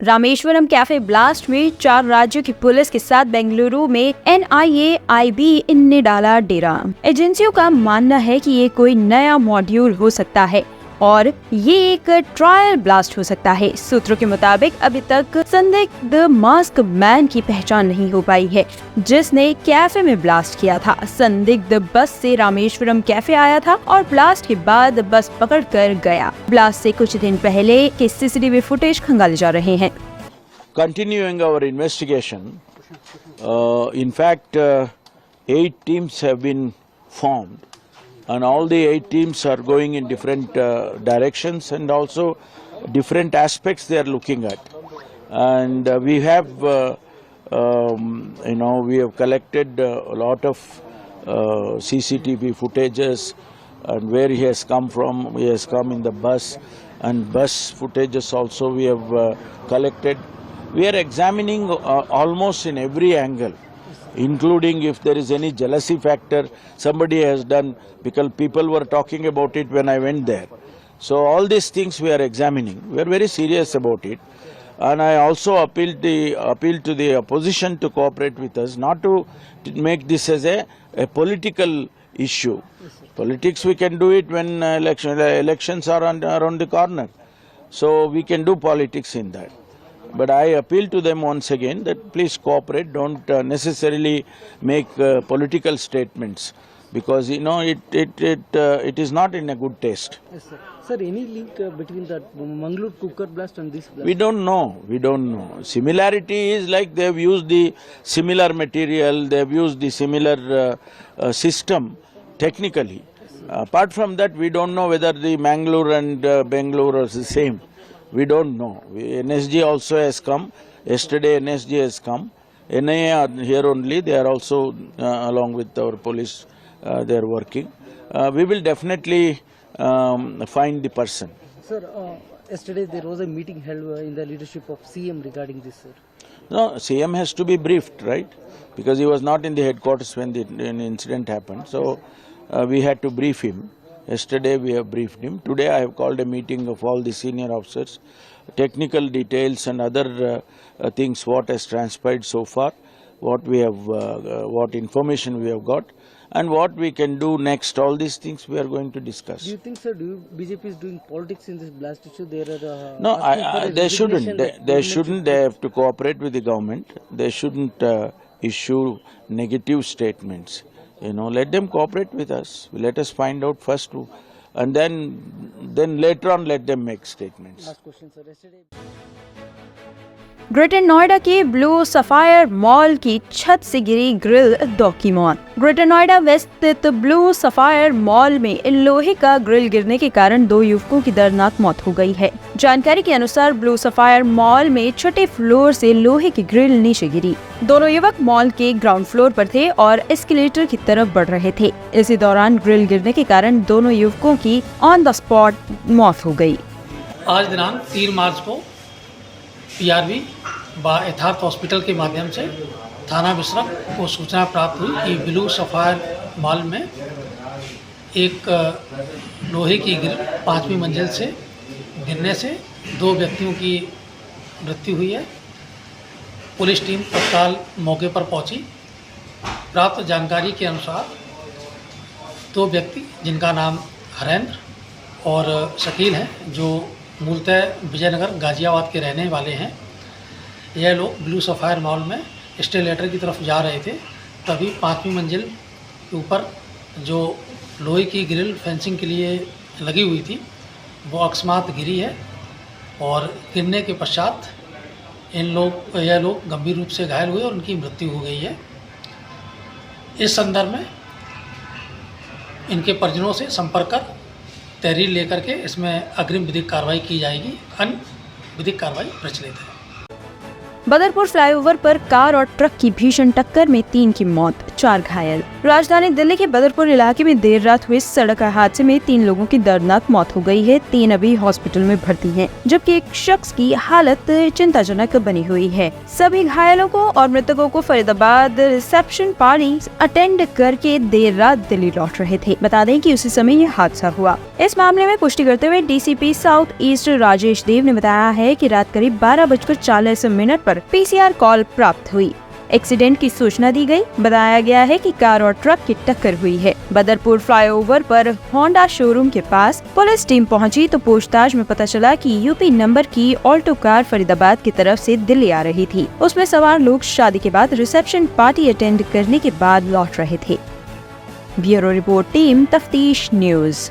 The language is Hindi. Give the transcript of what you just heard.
रामेश्वरम कैफे ब्लास्ट में 4 राज्यों की पुलिस के साथ बेंगलुरु में NIA IB ने डाला डेरा। एजेंसियों का मानना है कि ये कोई नया मॉड्यूल हो सकता है और ये एक ट्रायल ब्लास्ट हो सकता है। सूत्रों के मुताबिक अभी तक संदिग्ध मास्क मैन की पहचान नहीं हो पाई है, जिसने कैफे में ब्लास्ट किया था। संदिग्ध बस से रामेश्वरम कैफे आया था और ब्लास्ट के बाद बस पकड़कर गया। ब्लास्ट से कुछ दिन पहले के CCTV फुटेज खंगाले जा रहे हैं। Continuing our investigation, in fact, 8 teams have been formed. And all the 8 teams are going in different directions and also different aspects they are looking at. And we have, we have collected a lot of CCTV footages and where he has come from. He has come in the bus, and bus footages also we have collected. We are examining almost in every angle, including if there is any jealousy factor somebody has done, because people were talking about it when I went there. So all these things we are examining. We are very serious about it, and I also appeal to the opposition to cooperate with us, not to make this as a political issue. Politics we can do it when elections are around the corner, so we can do politics in that. But I appeal to them once again that please cooperate, don't necessarily make political statements, because it is not in a good taste. Yes, sir. Sir, any link between the Mangalore cooker blast and this blast? We don't know. Similarity is like they have used the similar material, they have used the similar system technically. Apart from that, we don't know whether the Mangalore and Bangalore are the same. We don't know. NSG also has come. Yesterday NSG has come. NIA are here only. They are also along with our police. They are working. We will definitely find the person. Sir, yesterday there was a meeting held in the leadership of CM regarding this, sir. No, CM has to be briefed, right? Because he was not in the headquarters when the incident happened. So we had to brief him. Yesterday we have briefed him. Today I have called a meeting of all the senior officers, technical details and other things, what has transpired so far, what we have, what information we have got, and what we can do next. All these things we are going to discuss. Do you think, sir, BJP is doing politics in this blast issue? No, they shouldn't. They shouldn't. They have to cooperate with the government. They shouldn't issue negative statements. Let them cooperate with us. Let us find out first, and then later on let them make statements. Last question, sir. Yesterday... greater Noida के ब्लू सफायर मॉल की छत से गिरी ग्रिल, 2 की मौत। ग्रेटर नोएडा वेस्ट स्थित ब्लू सफायर मॉल में लोहे का ग्रिल गिरने के कारण 2 युवकों की दर्दनाक मौत हो गई है। जानकारी के अनुसार ब्लू सफायर मॉल में छठे फ्लोर से लोहे की ग्रिल नीचे गिरी। दोनों युवक मॉल के ग्राउंड फ्लोर पर थे और एस्केलेटर की तरफ बढ़ रहे थे। इसी दौरान ग्रिल गिरने के कारण दोनों युवकों की ऑन द स्पॉट मौत हो गई। आज दिनांक 3 मार्च को PRV यथार्थ हॉस्पिटल के माध्यम से थाना बिसरख को सूचना प्राप्त हुई कि ब्लू सफायर मॉल में एक लोहे की ग्रिल 5वीं मंजिल से गिरने से 2 व्यक्तियों की मृत्यु हुई है। पुलिस टीम तत्काल मौके पर पहुंची। प्राप्त जानकारी के अनुसार 2 व्यक्ति जिनका नाम हरेंद्र और शकील हैं, जो मूलतः विजयनगर गाजियाबाद के रहने वाले हैं, यह लोग ब्लू सफायर मॉल में एस्केलेटर की तरफ जा रहे थे। तभी 5वीं मंजिल के ऊपर जो लोहे की ग्रिल फेंसिंग के लिए लगी हुई थी वो अकस्मात गिरी है और गिरने के पश्चात यह लोग गंभीर रूप से घायल हुए और उनकी मृत्यु हो गई है। इस संदर्भ में इनके परिजनों से संपर्क कर तहरीर लेकर के इसमें अग्रिम विधिक कार्रवाई की जाएगी। अन्य विधिक कार्रवाई प्रचलित है। बदरपुर फ्लाईओवर पर कार और ट्रक की भीषण टक्कर में 3 की मौत, 4 घायल। राजधानी दिल्ली के बदरपुर इलाके में देर रात हुए सड़क हादसे में 3 लोगों की दर्दनाक मौत हो गई है। 3 अभी हॉस्पिटल में भर्ती हैं, जबकि एक शख्स की हालत चिंताजनक बनी हुई है। सभी घायलों को और मृतकों को फरीदाबाद रिसेप्शन पार्टी अटेंड करके देर रात दिल्ली लौट रहे थे। बता दें कि उसी समय ये हादसा हुआ। इस मामले में पुष्टि करते हुए डीसीपी साउथ ईस्ट राजेश देव ने बताया है कि रात करीब 12:40 पर पीसीआर कॉल प्राप्त हुई। एक्सीडेंट की सूचना दी गई। बताया गया है कि कार और ट्रक की टक्कर हुई है। बदरपुर फ्लाईओवर पर होंडा शोरूम के पास पुलिस टीम पहुंची तो पूछताछ में पता चला कि यूपी नंबर की ऑल्टो कार फरीदाबाद की तरफ से दिल्ली आ रही थी। उसमें सवार लोग शादी के बाद रिसेप्शन पार्टी अटेंड करने के बाद लौट रहे थे। ब्यूरो रिपोर्ट, टीम तफ्तीश न्यूज।